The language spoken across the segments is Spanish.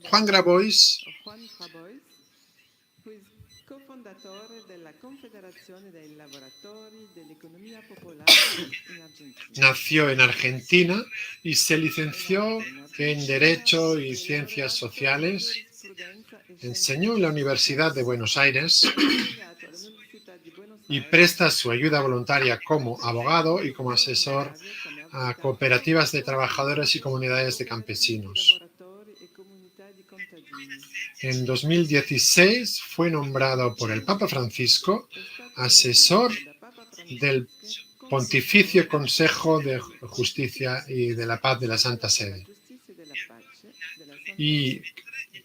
Juan Grabois, fu cofondatore della Confederazione dei Lavoratori dell'Economia Popolare in Argentina. nació en Argentina y se licenció en Derecho y Ciencias Sociales. Enseñó en la Universidad de Buenos Aires y presta su ayuda voluntaria como abogado y como asesor a cooperativas de trabajadores y comunidades de campesinos. En 2016 fue nombrado por el Papa Francisco asesor del Pontificio Consejo de Justicia y de la Paz de la Santa Sede y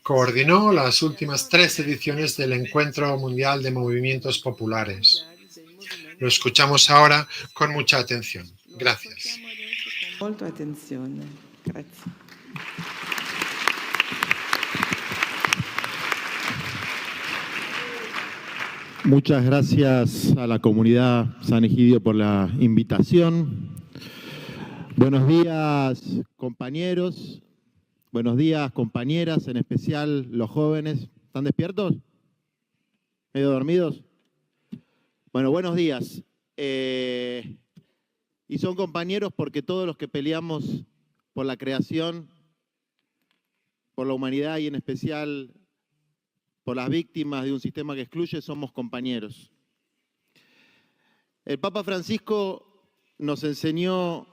coordinó las últimas 3 ediciones del Encuentro Mundial de Movimientos Populares. Lo escuchamos ahora con mucha atención. Gracias. Molta attenzione. Grazie. Muchas gracias a la comunidad San Egidio por la invitación. Buenos días, compañeros. Buenos días, compañeras, en especial los jóvenes. ¿Están despiertos? ¿Medio dormidos? Bueno, buenos días. Y son compañeros porque todos los que peleamos por la creación, por la humanidad y en especial por las víctimas de un sistema que excluye, somos compañeros. El Papa Francisco nos enseñó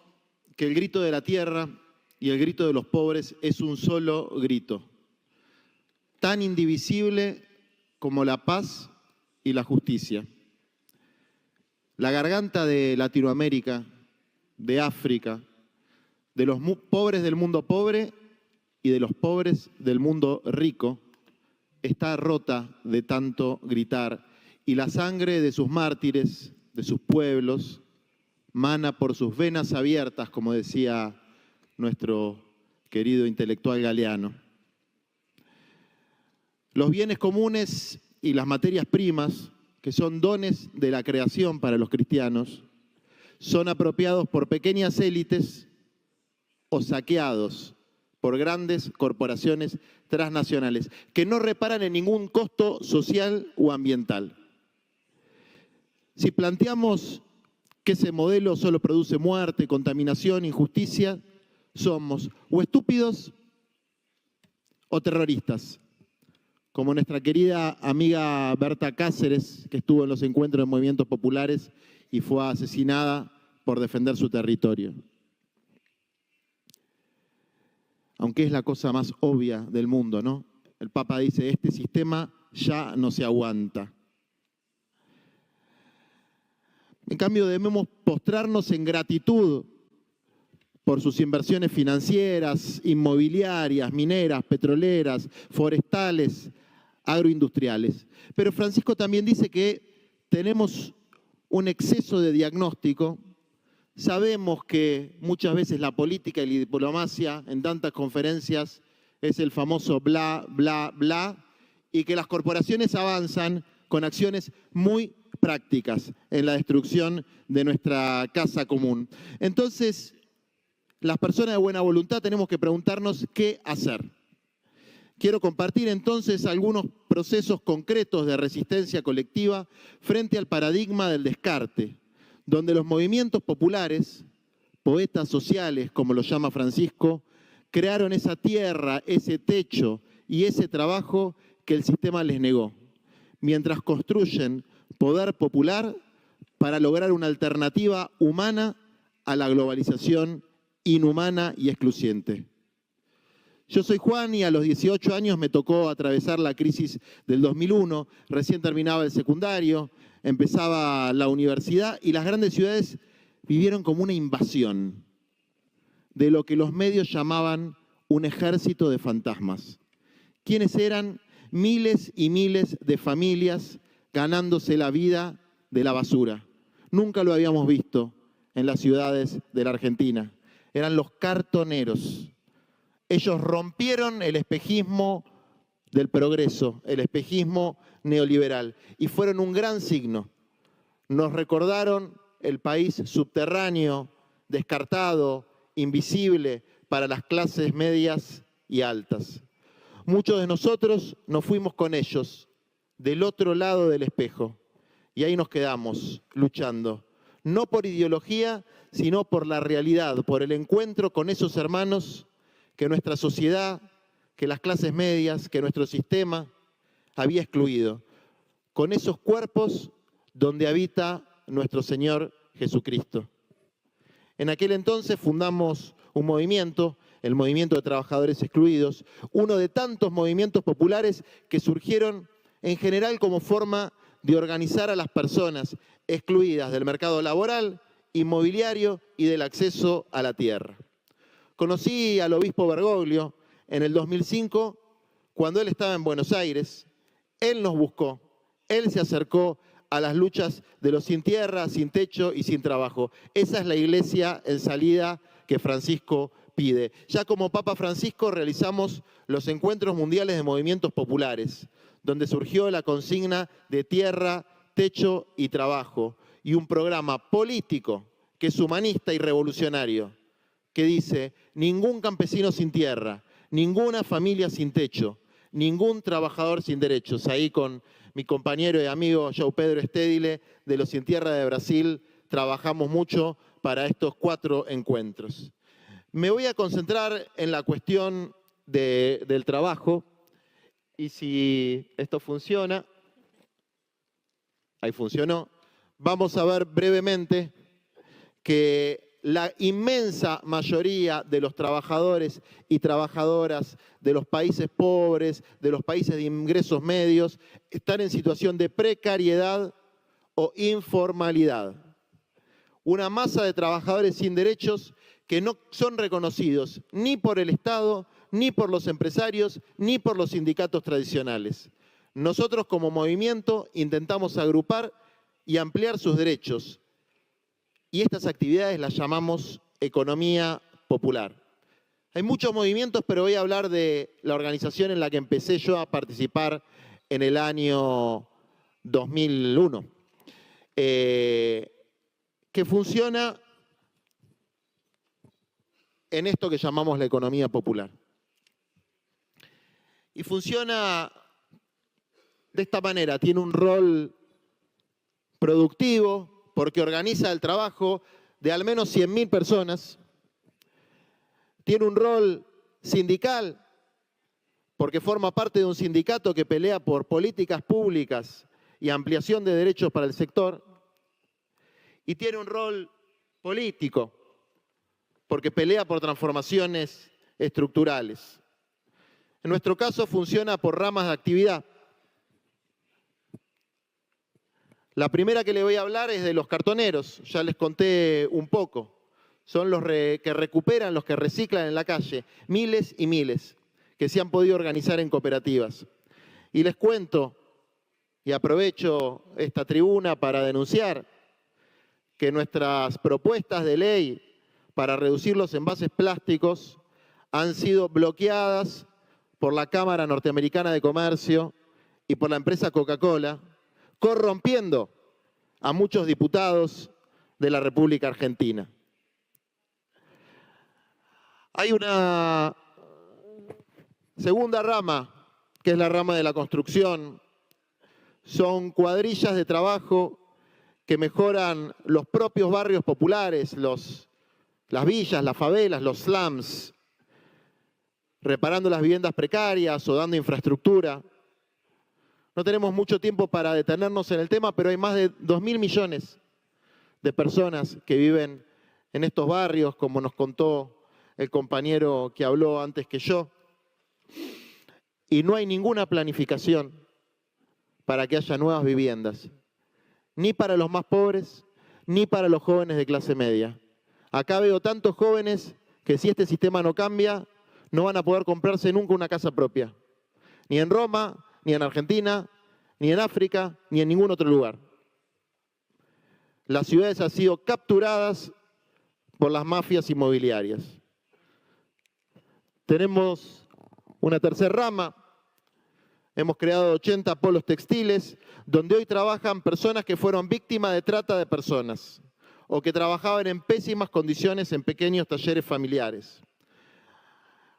que el grito de la tierra y el grito de los pobres es un solo grito, tan indivisible como la paz y la justicia. La garganta de Latinoamérica, de África, de los pobres del mundo pobre y de los pobres del mundo rico, está rota de tanto gritar, y la sangre de sus mártires, de sus pueblos, mana por sus venas abiertas, como decía nuestro querido intelectual Galeano. Los bienes comunes y las materias primas, que son dones de la creación para los cristianos, son apropiados por pequeñas élites o saqueados por grandes corporaciones transnacionales que no reparan en ningún costo social o ambiental. Si planteamos que ese modelo solo produce muerte, contaminación, injusticia, somos o estúpidos o terroristas, como nuestra querida amiga Berta Cáceres, que estuvo en los encuentros de movimientos populares y fue asesinada por defender su territorio. Aunque es la cosa más obvia del mundo, ¿no? El Papa dice, este sistema ya no se aguanta. En cambio, debemos postrarnos en gratitud por sus inversiones financieras, inmobiliarias, mineras, petroleras, forestales, agroindustriales. Pero Francisco también dice que tenemos un exceso de diagnóstico. Sabemos que muchas veces la política y la diplomacia en tantas conferencias es el famoso bla, bla, bla, y que las corporaciones avanzan con acciones muy prácticas en la destrucción de nuestra casa común. Entonces, las personas de buena voluntad tenemos que preguntarnos qué hacer. Quiero compartir entonces algunos procesos concretos de resistencia colectiva frente al paradigma del descarte, donde los movimientos populares, poetas sociales, como lo llama Francisco, crearon esa tierra, ese techo y ese trabajo que el sistema les negó, mientras construyen poder popular para lograr una alternativa humana a la globalización inhumana y excluyente. Yo soy Juan y a los 18 años me tocó atravesar la crisis del 2001, recién terminaba el secundario, empezaba la universidad y las grandes ciudades vivieron como una invasión de lo que los medios llamaban un ejército de fantasmas. ¿Quiénes eran? Miles y miles de familias ganándose la vida de la basura. Nunca lo habíamos visto en las ciudades de la Argentina. Eran los cartoneros. Ellos rompieron el espejismo del progreso, el espejismo neoliberal, y fueron un gran signo. Nos recordaron el país subterráneo, descartado, invisible para las clases medias y altas. Muchos de nosotros nos fuimos con ellos, del otro lado del espejo. Y ahí nos quedamos, luchando. No por ideología, sino por la realidad, por el encuentro con esos hermanos que nuestra sociedad, que las clases medias, que nuestro sistema había excluido. Con esos cuerpos donde habita nuestro Señor Jesucristo. En aquel entonces fundamos un movimiento, el Movimiento de Trabajadores Excluidos, uno de tantos movimientos populares que surgieron en general como forma de organizar a las personas excluidas del mercado laboral, inmobiliario y del acceso a la tierra. Conocí al obispo Bergoglio en el 2005, cuando él estaba en Buenos Aires. Él nos buscó, él se acercó a las luchas de los sin tierra, sin techo y sin trabajo. Esa es la iglesia en salida que Francisco pide. Ya como Papa Francisco realizamos los encuentros mundiales de movimientos populares, donde surgió la consigna de tierra, techo y trabajo, y un programa político que es humanista y revolucionario, que dice: ningún campesino sin tierra, ninguna familia sin techo, ningún trabajador sin derechos. Ahí con mi compañero y amigo João Pedro Estédile de los Sin Tierra de Brasil trabajamos mucho para estos 4 encuentros. Me voy a concentrar en la cuestión del trabajo, y si esto funciona, ahí funcionó, vamos a ver brevemente que la inmensa mayoría de los trabajadores y trabajadoras de los países pobres, de los países de ingresos medios, están en situación de precariedad o informalidad. Una masa de trabajadores sin derechos que no son reconocidos ni por el Estado, ni por los empresarios, ni por los sindicatos tradicionales. Nosotros como movimiento intentamos agrupar y ampliar sus derechos, y estas actividades las llamamos economía popular. Hay muchos movimientos, pero voy a hablar de la organización en la que empecé yo a participar en el año 2001, que funciona en esto que llamamos la economía popular. Y funciona de esta manera: tiene un rol productivo, porque organiza el trabajo de al menos 100.000 personas. Tiene un rol sindical, porque forma parte de un sindicato que pelea por políticas públicas y ampliación de derechos para el sector. Y tiene un rol político, porque pelea por transformaciones estructurales. En nuestro caso funciona por ramas de actividad. La primera que le voy a hablar es de los cartoneros, ya les conté un poco. Son los que recuperan, los que reciclan en la calle, miles y miles, que se han podido organizar en cooperativas. Y les cuento, y aprovecho esta tribuna para denunciar, que nuestras propuestas de ley para reducir los envases plásticos han sido bloqueadas por la Cámara Norteamericana de Comercio y por la empresa Coca-Cola, corrompiendo a muchos diputados de la República Argentina. Hay una segunda rama, que es la rama de la construcción. Son cuadrillas de trabajo que mejoran los propios barrios populares, las villas, las favelas, los slums, reparando las viviendas precarias o dando infraestructura. No tenemos mucho tiempo para detenernos en el tema, pero hay más de 2.000 millones de personas que viven en estos barrios, como nos contó el compañero que habló antes que yo. Y no hay ninguna planificación para que haya nuevas viviendas, ni para los más pobres, ni para los jóvenes de clase media. Acá veo tantos jóvenes que si este sistema no cambia, no van a poder comprarse nunca una casa propia, ni en Roma, ni en Argentina, ni en África, ni en ningún otro lugar. Las ciudades han sido capturadas por las mafias inmobiliarias. Tenemos una tercera rama. Hemos creado 80 polos textiles, donde hoy trabajan personas que fueron víctimas de trata de personas o que trabajaban en pésimas condiciones en pequeños talleres familiares.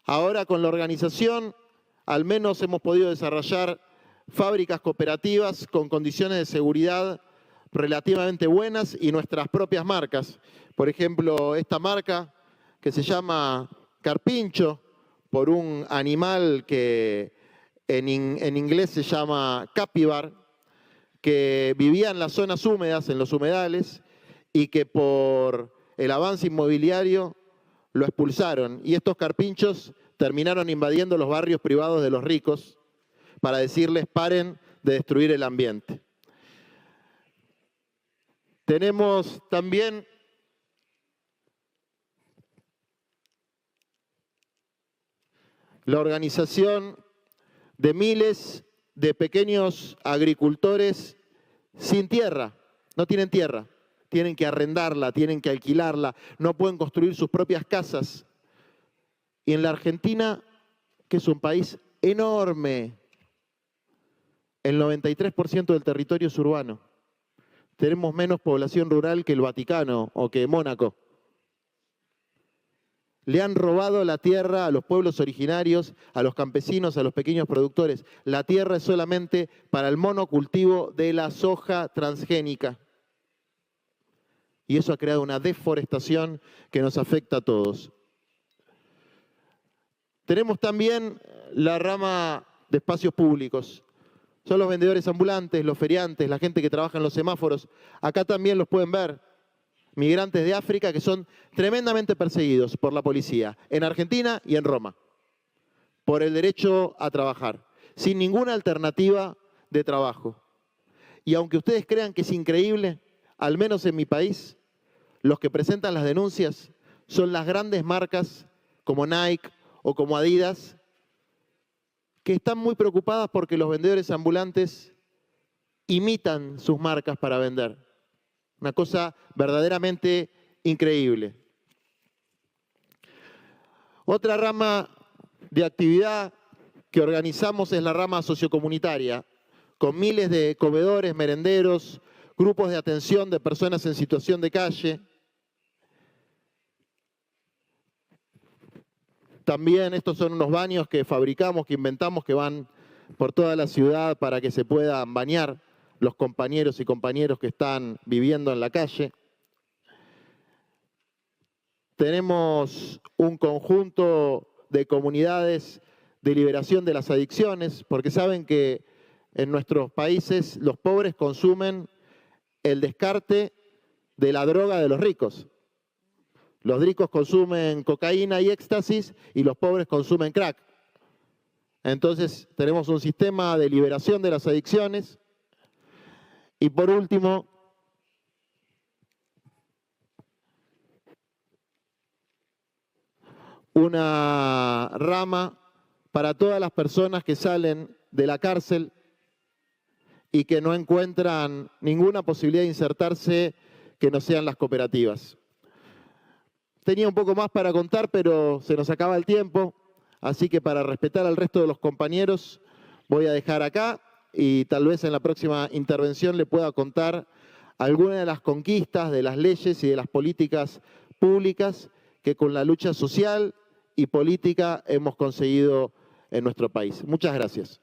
Ahora, con la organización, al menos hemos podido desarrollar fábricas cooperativas con condiciones de seguridad relativamente buenas y nuestras propias marcas. Por ejemplo, esta marca que se llama Carpincho, por un animal que en inglés se llama capíbar, que vivía en las zonas húmedas, en los humedales, y que por el avance inmobiliario lo expulsaron. Y estos carpinchos terminaron invadiendo los barrios privados de los ricos para decirles paren de destruir el ambiente. Tenemos también la organización de miles de pequeños agricultores sin tierra, no tienen tierra, tienen que arrendarla, tienen que alquilarla, no pueden construir sus propias casas. Y en la Argentina, que es un país enorme, el 93% del territorio es urbano. Tenemos menos población rural que el Vaticano o que Mónaco. Le han robado la tierra a los pueblos originarios, a los campesinos, a los pequeños productores. La tierra es solamente para el monocultivo de la soja transgénica. Y eso ha creado una deforestación que nos afecta a todos. Tenemos también la rama de espacios públicos. Son los vendedores ambulantes, los feriantes, la gente que trabaja en los semáforos. Acá también los pueden ver. Migrantes de África que son tremendamente perseguidos por la policía en Argentina y en Roma por el derecho a trabajar, sin ninguna alternativa de trabajo. Y aunque ustedes crean que es increíble, al menos en mi país, los que presentan las denuncias son las grandes marcas como Nike o como Adidas, que están muy preocupadas porque los vendedores ambulantes imitan sus marcas para vender. Una cosa verdaderamente increíble. Otra rama de actividad que organizamos es la rama sociocomunitaria, con miles de comedores, merenderos, grupos de atención de personas en situación de calle. También estos son unos baños que fabricamos, que inventamos, que van por toda la ciudad para que se puedan bañar los compañeros y compañeras que están viviendo en la calle. Tenemos un conjunto de comunidades de liberación de las adicciones, porque saben que en nuestros países los pobres consumen el descarte de la droga de los ricos. Los ricos consumen cocaína y éxtasis y los pobres consumen crack. Entonces tenemos un sistema de liberación de las adicciones. Y por último, una rama para todas las personas que salen de la cárcel y que no encuentran ninguna posibilidad de insertarse que no sean las cooperativas. Tenía un poco más para contar, pero se nos acaba el tiempo, así que para respetar al resto de los compañeros voy a dejar acá. Y tal vez en la próxima intervención le pueda contar algunas de las conquistas de las leyes y de las políticas públicas que con la lucha social y política hemos conseguido en nuestro país. Muchas gracias.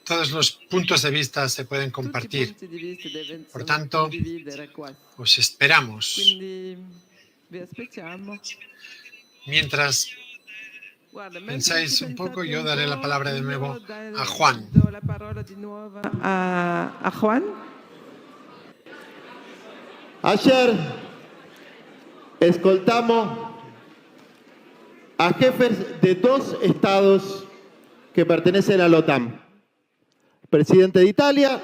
Todos los puntos de vista se pueden compartir. Por tanto, os esperamos. Mientras pensáis un poco, yo daré la palabra de nuevo a Juan. A Juan. Ayer escoltamos a jefes de 2 estados que pertenecen a la OTAN. El presidente de Italia,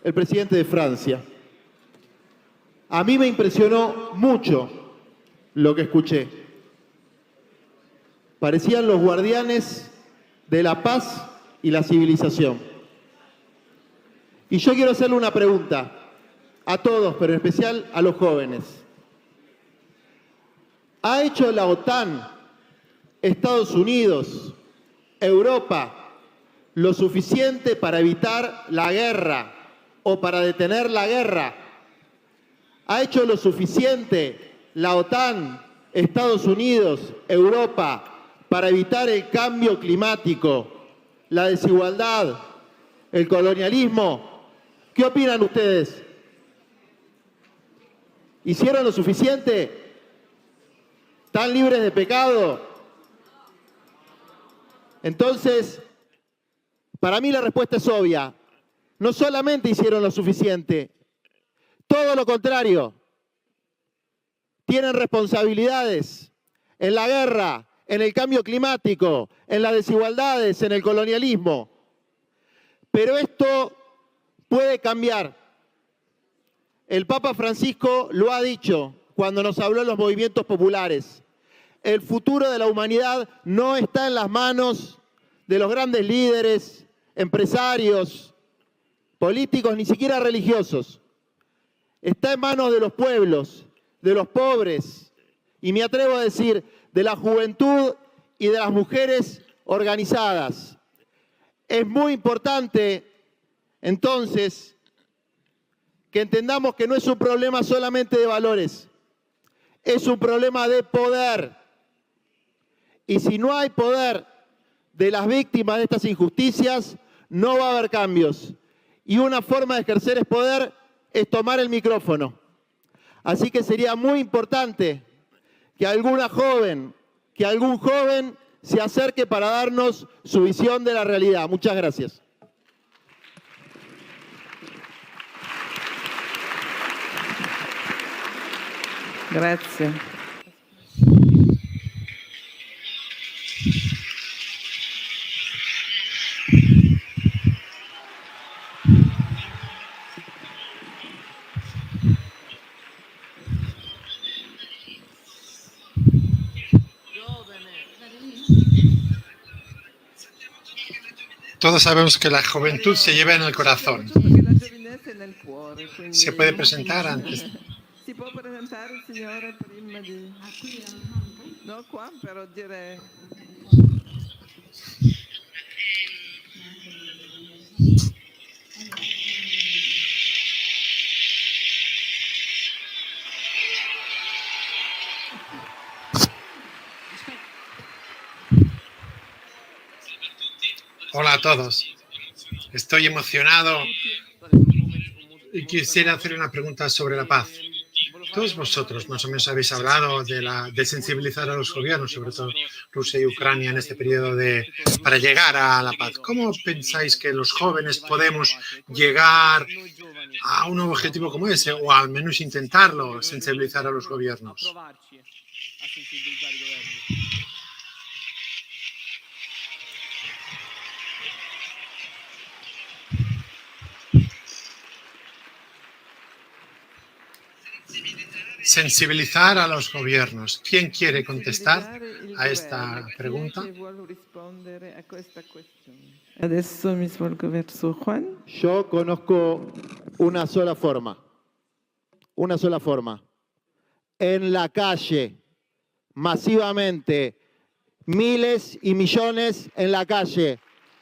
el presidente de Francia. A mí me impresionó mucho lo que escuché. Parecían los guardianes de la paz y la civilización. Y yo quiero hacerle una pregunta a todos, pero en especial a los jóvenes. ¿Ha hecho la OTAN, Estados Unidos, Europa, lo suficiente para evitar la guerra o para detener la guerra? ¿Ha hecho lo suficiente la OTAN, Estados Unidos, Europa, para evitar el cambio climático, la desigualdad, el colonialismo? ¿Qué opinan ustedes? ¿Hicieron lo suficiente? ¿Están libres de pecado? Entonces, para mí la respuesta es obvia. No solamente hicieron lo suficiente, todo lo contrario. Tienen responsabilidades en la guerra, en el cambio climático, en las desigualdades, en el colonialismo. Pero esto puede cambiar. El Papa Francisco lo ha dicho cuando nos habló de los movimientos populares. El futuro de la humanidad no está en las manos de los grandes líderes, empresarios, políticos, ni siquiera religiosos. Está en manos de los pueblos, de los pobres, y me atrevo a decir, de la juventud y de las mujeres organizadas. Es muy importante, entonces, que entendamos que no es un problema solamente de valores, es un problema de poder. Y si no hay poder de las víctimas de estas injusticias, no va a haber cambios. Y una forma de ejercer ese poder es tomar el micrófono. Así que sería muy importante que alguna joven, que algún joven se acerque para darnos su visión de la realidad. Muchas gracias. Grazie. Todos sabemos que la juventud se lleva en el corazón. Perché la giovinezza è nel cuore, quindi Se puede presentar antes. si può presentare il signore prima di... No, qua, però direi... Hola a todos. Estoy emocionado y quisiera hacer una pregunta sobre la paz. Todos vosotros más o menos habéis hablado de sensibilizar a los gobiernos, sobre todo Rusia y Ucrania, en este periodo para llegar a la paz. ¿Cómo pensáis que los jóvenes podemos llegar a un objetivo como ese, o al menos intentarlo, sensibilizar a los gobiernos? Sensibilizar a los gobiernos. ¿Quién quiere contestar a esta pregunta? Adesso mi svolgo verso Juan. Yo conozco una sola forma. Una sola forma. En la calle, masivamente, miles y millones en la calle.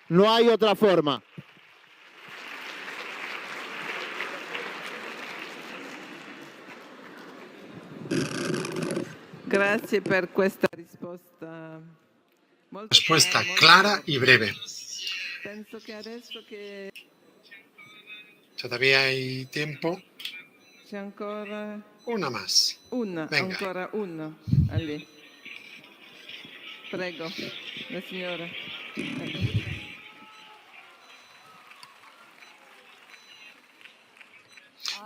No hay otra forma. Grazie per questa risposta. Respuesta clara y breve. Penso che adesso che Todavía hay tiempo. c'è ancora Una más. una, Venga. ancora una. Allì. Prego, la signora.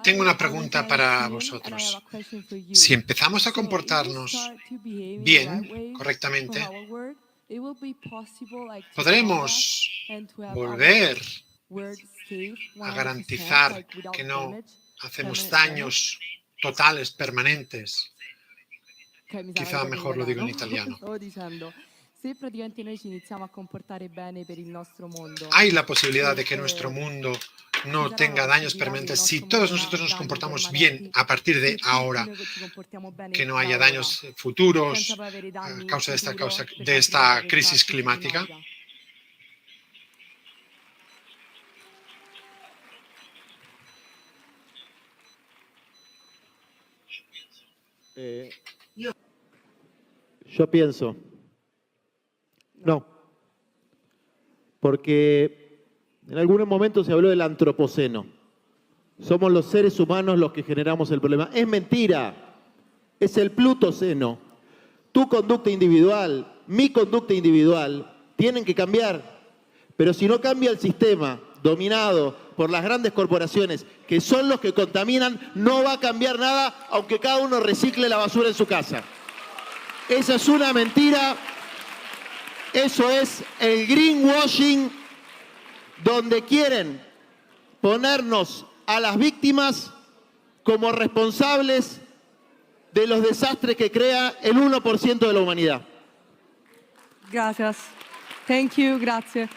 Tengo una pregunta para vosotros. Si empezamos a comportarnos bien, correctamente, podremos volver a garantizar que no hacemos daños totales, permanentes. Quizá mejor lo digo en italiano. Hay la posibilidad de que nuestro mundo no tenga daños permanentes si todos nosotros nos comportamos bien a partir de ahora, que no haya daños futuros a causa de esta crisis climática. Yo pienso, no, porque en algunos momentos se habló del antropoceno. Somos los seres humanos los que generamos el problema. Es mentira, es el plutoceno. Tu conducta individual, mi conducta individual, tienen que cambiar. Pero si no cambia el sistema dominado por las grandes corporaciones, que son los que contaminan, no va a cambiar nada, aunque cada uno recicle la basura en su casa. Esa es una mentira. Eso es el greenwashing, donde quieren ponernos a las víctimas como responsables de los desastres que crea el 1% de la humanidad. Gracias. Thank you. Grazie.